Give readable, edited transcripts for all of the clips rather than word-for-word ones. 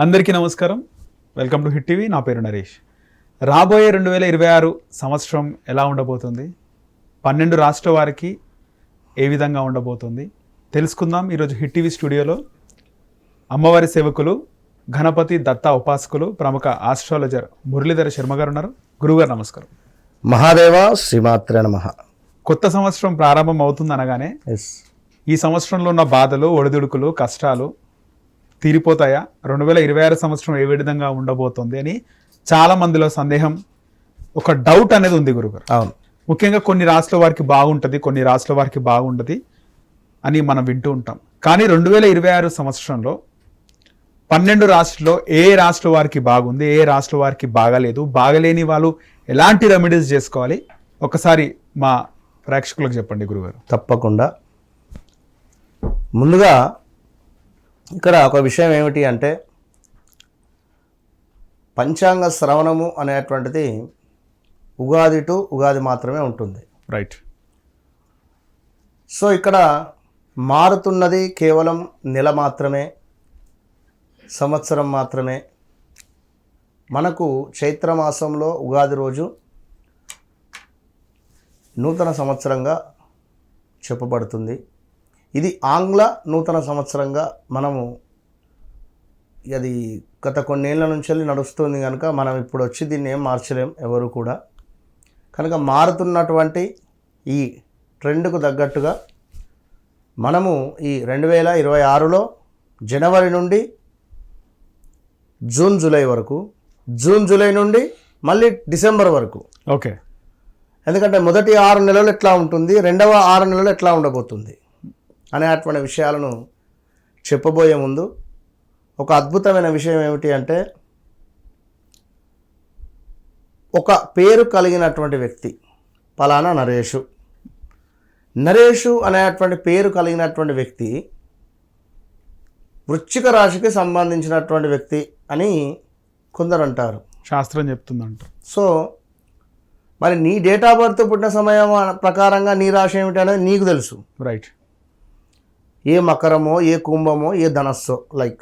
అందరికీ నమస్కారం. Welcome to hit TV. నా పేరు నరేష్. రాబోయే 2026 సంవత్సరం ఎలా ఉండబోతుంది, 12 రాష్ట్ర వారికి ఏ విధంగా ఉండబోతుంది తెలుసుకుందాం. ఈరోజు హిట్ టీవీ స్టూడియోలో అమ్మవారి సేవకులు, గణపతి దత్త ఉపాసకులు, ప్రముఖ ఆస్ట్రాలజర్ మురళీధర శర్మ గారు ఉన్నారు. గురుగారు నమస్కారం. మహాదేవ శ్రీమాత్రే నమః. కొత్త సంవత్సరం ప్రారంభం అవుతుంది అనగానే ఈ సంవత్సరంలో ఉన్న బాధలు, ఒడిదుడుకులు, కష్టాలు తీరిపోతాయా, 2026 సంవత్సరం ఏ విధంగా ఉండబోతుంది అని చాలా మందిలో సందేహం, ఒక డౌట్ అనేది ఉంది గురుగారు. అవును, ముఖ్యంగా కొన్ని రాష్ట్రాల వారికి బాగుంటుంది, కొన్ని రాష్ట్రాల వారికి బాగుంటుంది అని మనం వింటూ ఉంటాం. కానీ 2026 సంవత్సరంలో 12 రాష్ట్రాల్లో ఏ రాష్ట్ర వారికి బాగుంది, ఏ రాష్ట్ర వారికి బాగాలేదు, బాగలేని వాళ్ళు ఎలాంటి రెమెడీస్ చేసుకోవాలి, ఒకసారి మా ప్రేక్షకులకు చెప్పండి గురుగారు. తప్పకుండా. ముందుగా ఇక్కడ ఒక విషయం ఏమిటి అంటే, పంచాంగ శ్రవణము అనేటువంటిది ఉగాది టు ఉగాది మాత్రమే ఉంటుంది. రైట్. సో ఇక్కడ మారుతున్నది కేవలం నెల మాత్రమే, సంవత్సరం మాత్రమే. మనకు చైత్రమాసంలో ఉగాది రోజు నూతన సంవత్సరంగా చెప్పబడుతుంది. ఇది ఆంగ్ల నూతన సంవత్సరంగా మనము, అది గత కొన్నేళ్ల నుంచి నడుస్తుంది కనుక మనం ఇప్పుడు వచ్చి దీన్ని ఏం మార్చలేం ఎవరు కూడా. కనుక మారుతున్నటువంటి ఈ ట్రెండ్కు తగ్గట్టుగా మనము ఈ 2026లో జనవరి నుండి జూన్ జూలై వరకు, జూన్ జూలై నుండి మళ్ళీ డిసెంబర్ వరకు, ఓకే, ఎందుకంటే మొదటి 6 నెలలు ఎట్లా ఉంటుంది, రెండవ 6 నెలలు ఎట్లా ఉండబోతుంది అనేటువంటి విషయాలను చెప్పబోయే ముందు ఒక అద్భుతమైన విషయం ఏమిటి అంటే, ఒక పేరు కలిగినటువంటి వ్యక్తి పలానా నరేషు, నరేషు అనేటువంటి పేరు కలిగినటువంటి వ్యక్తి వృశ్చిక రాశికి సంబంధించినటువంటి వ్యక్తి అని కొందరు అంటారు, శాస్త్రం చెప్తుందంట. సో మరి నీ డేట్ ఆఫ్ బర్త్ పుట్టిన సమయం ప్రకారంగా నీ రాశి ఏమిటి అనేది నీకు తెలుసు. రైట్. ఏ మకరమో, ఏ కుంభమో, ఏ ధనస్సో, లైక్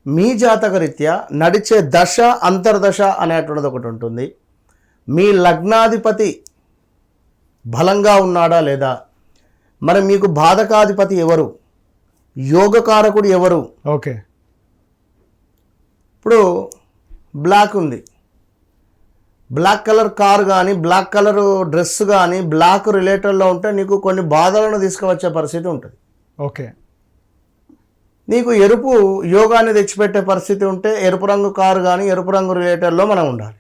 మీ జాతకరీత్యా నడిచే దశ, అంతర్దశ అనేటువంటిది ఒకటి ఉంటుంది. మీ లగ్నాధిపతి బలంగా ఉన్నాడా లేదా, మరి మీకు బాధకాధిపతి ఎవరు, యోగకారకుడు ఎవరు. ఓకే. ఇప్పుడు బ్లాక్ ఉంది, బ్లాక్ కలర్ కార్ కానీ, బ్లాక్ కలర్ డ్రెస్ కానీ బ్లాక్ రిలేటెడ్లో ఉంటే నీకు కొన్ని బాధలను తీసుకువచ్చే పరిస్థితి ఉంటుంది. ఓకే. నీకు ఎరుపు యోగాన్ని తెచ్చిపెట్టే పరిస్థితి ఉంటే ఎరుపు రంగు కారు కానీ, ఎరుపు రంగు రిలేటెడ్లో మనం ఉండాలి.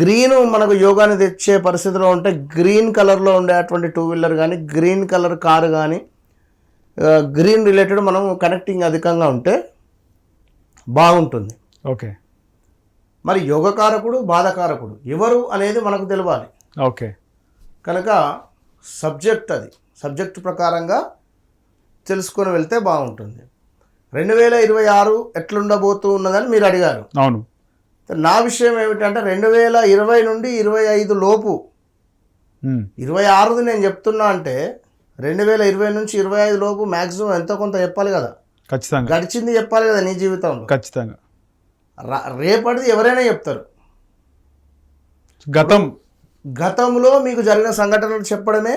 గ్రీన్ మనకు యోగాన్ని తెచ్చే పరిస్థితిలో ఉంటే గ్రీన్ కలర్లో ఉండేటువంటి 2 వీలర్ కానీ, గ్రీన్ కలర్ కారు కానీ, గ్రీన్ రిలేటెడ్ మనం కనెక్టింగ్ అధికంగా ఉంటే బాగుంటుంది. ఓకే. మరి యోగకారకుడు, బాధకారకుడు ఎవరు అనేది మనకు తెలియాలి. ఓకే. కనుక సబ్జెక్ట్, అది సబ్జెక్ట్ ప్రకారంగా తెలుసుకొని వెళ్తే బాగుంటుంది. 2026 ఎట్లుండబోతూ ఉన్నదని మీరు అడిగారు. అవును. నా విషయం ఏమిటంటే 2020 నుండి 25 లోపు, 26ది నేను చెప్తున్నా అంటే 2020 నుంచి 25 లోపు మ్యాక్సిమం ఎంతో కొంత చెప్పాలి కదా. ఖచ్చితంగా గడిచింది చెప్పాలి కదా నీ జీవితంలో. ఖచ్చితంగా. రేపటిది ఎవరైనా చెప్తారు. గతంలో మీకు జరిగిన సంఘటనలు చెప్పడమే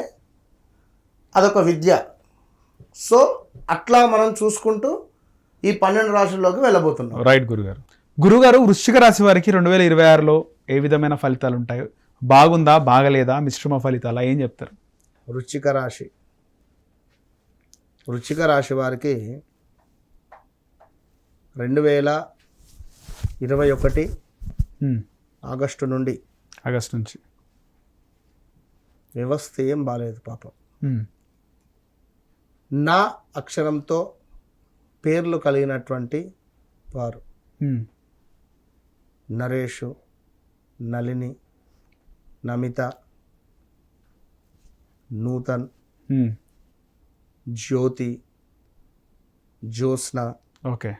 అదొక విద్య. సో అట్లా మనం చూసుకుంటూ ఈ 12 రాశుల్లోకి వెళ్ళబోతున్నాం. రైట్ గురుగారు. వృశ్చిక రాశి వారికి 2026లో ఏ విధమైన ఫలితాలు ఉంటాయి, బాగుందా, బాగలేదా, మిశ్రమ ఫలితాలా, ఏం చెప్తారు? వృశ్చిక రాశి వారికి 2021 ఆగస్టు నుంచి వ్యవస్థ ఏం బాగాలేదు పాపం. నా అక్షరంతో పేర్లు కలిగినటువంటి వారు నరేషు, నళిని, నమిత, నూతన్, జ్యోతి, జ్యోత్స్న, ఓకే,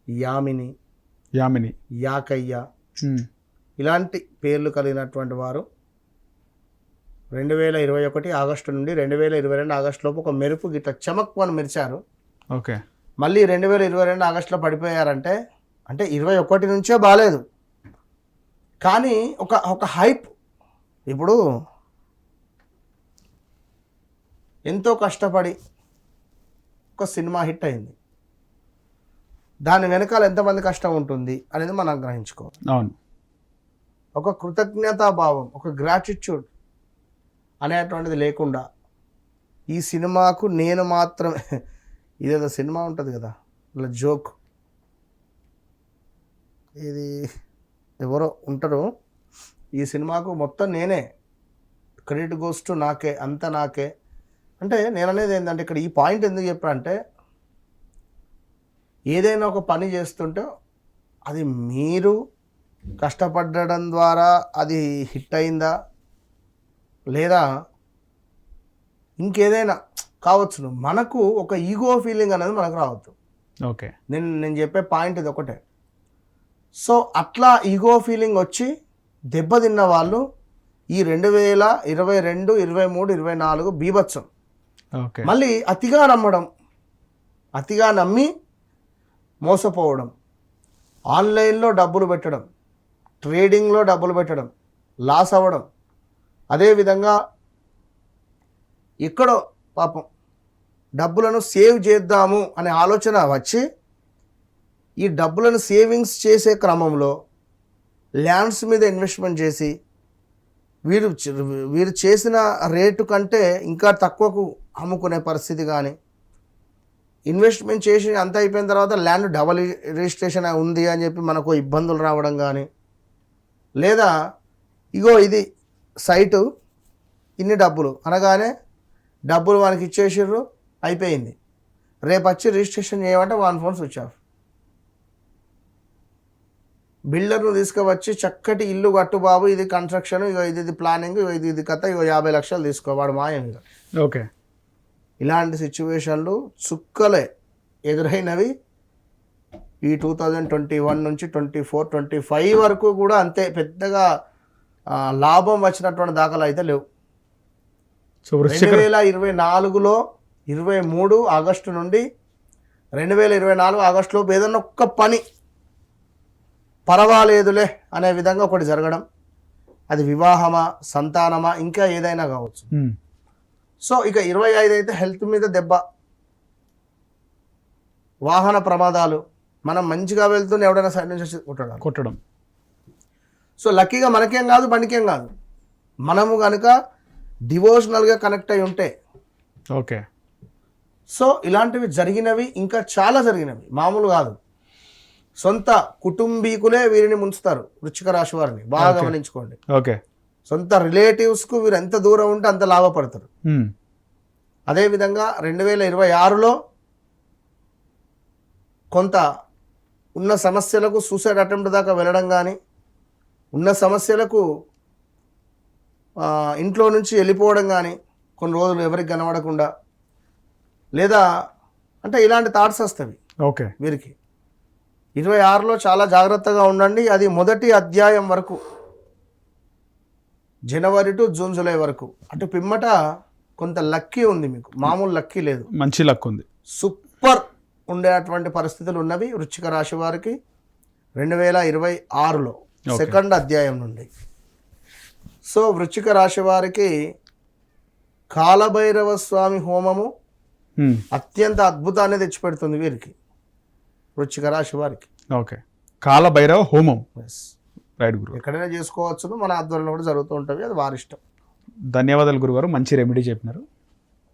యామిని, యాకయ్య, ఇలాంటి పేర్లు కలిగినటువంటి వారు 2021 ఆగస్టు నుండి 2022 ఆగస్టు లోపు ఒక మెరుపు గిట్ట చమక్ అని మెరిచారు. ఓకే. మళ్ళీ 2022 ఆగస్టులో పడిపోయారంటే అంటే 21 నుంచే బాగాలేదు, కానీ ఒక హైప్. ఇప్పుడు ఎంతో కష్టపడి ఒక సినిమా హిట్ అయింది, దాని వెనకాల ఎంతమంది కష్టం ఉంటుంది అనేది మనం గ్రహించుకోవాలి. అవును. ఒక కృతజ్ఞతాభావం, ఒక గ్రాటిట్యూడ్ అనేటువంటిది లేకుండా ఈ సినిమాకు నేను మాత్రమే, ఇదేదో సినిమా ఉంటుంది కదా ఇలా జోక్, ఇది ఎవరో ఉంటారు, ఈ సినిమాకు మొత్తం నేనే, క్రెడిట్ గోస్ టు నాకే, అంతా నాకే. అంటే నేను అనేది ఏంటంటే ఇక్కడ ఈ పాయింట్ ఎందుకు చెప్పా అంటే, ఏదైనా ఒక పని చేస్తుంటే అది మీరు కష్టపడడం ద్వారా అది హిట్ అయిందా లేదా ఇంకేదైనా కావచ్చును, మనకు ఒక ఈగో ఫీలింగ్ అనేది మనకు రావద్దు. ఓకే. నేను చెప్పే పాయింట్ ఇది ఒకటే. సో అట్లా ఈగో ఫీలింగ్ వచ్చి దెబ్బతిన్న వాళ్ళు ఈ 2022, 23, 24 బీభత్సం. ఓకే. మళ్ళీ అతిగా నమ్మడం, అతిగా నమ్మి మోసపోవడం, ఆన్లైన్లో డబ్బులు పెట్టడం, ట్రేడింగ్లో డబ్బులు పెట్టడం, లాస్ అవ్వడం, అదేవిధంగా ఎక్కడో పాపం డబ్బులను సేవ్ చేద్దాము అనే ఆలోచన వచ్చి ఈ డబ్బులను సేవింగ్స్ చేసే క్రమంలో ల్యాండ్స్ మీద ఇన్వెస్ట్మెంట్ చేసి వీరు చేసిన రేటు కంటే ఇంకా తక్కువకు అమ్ముకునే పరిస్థితి, కానీ ఇన్వెస్ట్మెంట్ చేసి అంత అయిపోయిన తర్వాత ల్యాండ్ డబల్ రిజిస్ట్రేషన్ ఉంది అని చెప్పి మనకు ఇబ్బందులు రావడం, కానీ లేదా ఇగో ఇది సైటు ఇన్ని డబ్బులు అనగానే డబ్బులు వానికి ఇచ్చేసిర్రు, అయిపోయింది, రేపు వచ్చి రిజిస్ట్రేషన్ చేయమంటే వాన్ ఫోన్ స్విచ్ ఆఫ్. బిల్డర్ను తీసుకువచ్చి చక్కటి ఇల్లు కట్టు బాబు, ఇది కన్స్ట్రక్షన్, ఇగో ఇది ప్లానింగ్, ఇగో ఇది కథ, ఇగో 50 లక్షలు తీసుకో, వాడు మాయం. ఇక ఓకే. ఇలాంటి సిచ్యువేషన్లు చుక్కలే ఎదురైనవి ఈ 2021 నుంచి 24, 25 వరకు కూడా అంతే పెద్దగా లాభం వచ్చినటువంటి దాఖలు అయితే లేవు. సో 2024లో 23 ఆగస్టు నుండి 2024 ఆగస్టులో ఏదన్నా ఒక్క పని పర్వాలేదులే అనే విధంగా ఒకటి జరగడం, అది వివాహమా, సంతానమా, ఇంకా ఏదైనా కావచ్చు. సో ఇక 25 అయితే హెల్త్ మీద దెబ్బ, వాహన ప్రమాదాలు, మనం మంచిగా వెళ్తూనే ఎవడైనా సైడ్ నుంచి కొట్టడం. సో లక్కీగా మనకేం కాదు, బండికేం కాదు, మనము కనుక డివోషనల్గా కనెక్ట్ అయి ఉంటే. ఓకే. సో ఇలాంటివి జరిగినవి, ఇంకా చాలా జరిగినవి, మామూలు కాదు. సొంత కుటుంబీకులే వీరిని ముంచుతారు, వృశ్చిక రాశి వారిని బాగా గమనించుకోండి. ఓకే. సొంత రిలేటివ్స్కు వీరు ఎంత దూరం ఉంటే అంత లాభపడతారు. అదేవిధంగా 2026లో కొంత ఉన్న సమస్యలకు సూసైడ్ అటెంప్ట్ దాకా వెళ్ళడం, కానీ ఉన్న సమస్యలకు ఇంట్లో నుంచి వెళ్ళిపోవడం, కానీ కొన్ని రోజులు ఎవరికి కనబడకుండా, లేదా అంటే ఇలాంటి థాట్స్ వస్తాయి. ఓకే. వీరికి 26లో చాలా జాగ్రత్తగా ఉండండి. అది మొదటి అధ్యాయం వరకు, జనవరి టు జూన్, జూలై వరకు. అటు పిమ్మట కొంత లక్కీ ఉంది మీకు, మామూలు లక్కీ లేదు, మంచి లక్ ఉంది, సూపర్ ఉండేటువంటి పరిస్థితులు ఉన్నవి వృశ్చిక రాశి వారికి 2026లో సెకండ్ అధ్యాయం నుండి. సో వృశ్చిక రాశి వారికి కాలభైరవ స్వామి హోమము అత్యంత అద్భుతాన్ని తెచ్చిపెడుతుంది వీరికి, వృశ్చిక రాశి వారికి. ఓకే. కాలభైరవ హోమం రైట్ గురు, ఎక్కడైనా చేసుకోవచ్చును, మన ఆధ్వర్యంలో కూడా జరుగుతూ ఉంటుంది, అది వారి ఇష్టం. ధన్యవాదాలు గురుగారు, మంచి రెమెడీ చెప్పినారు.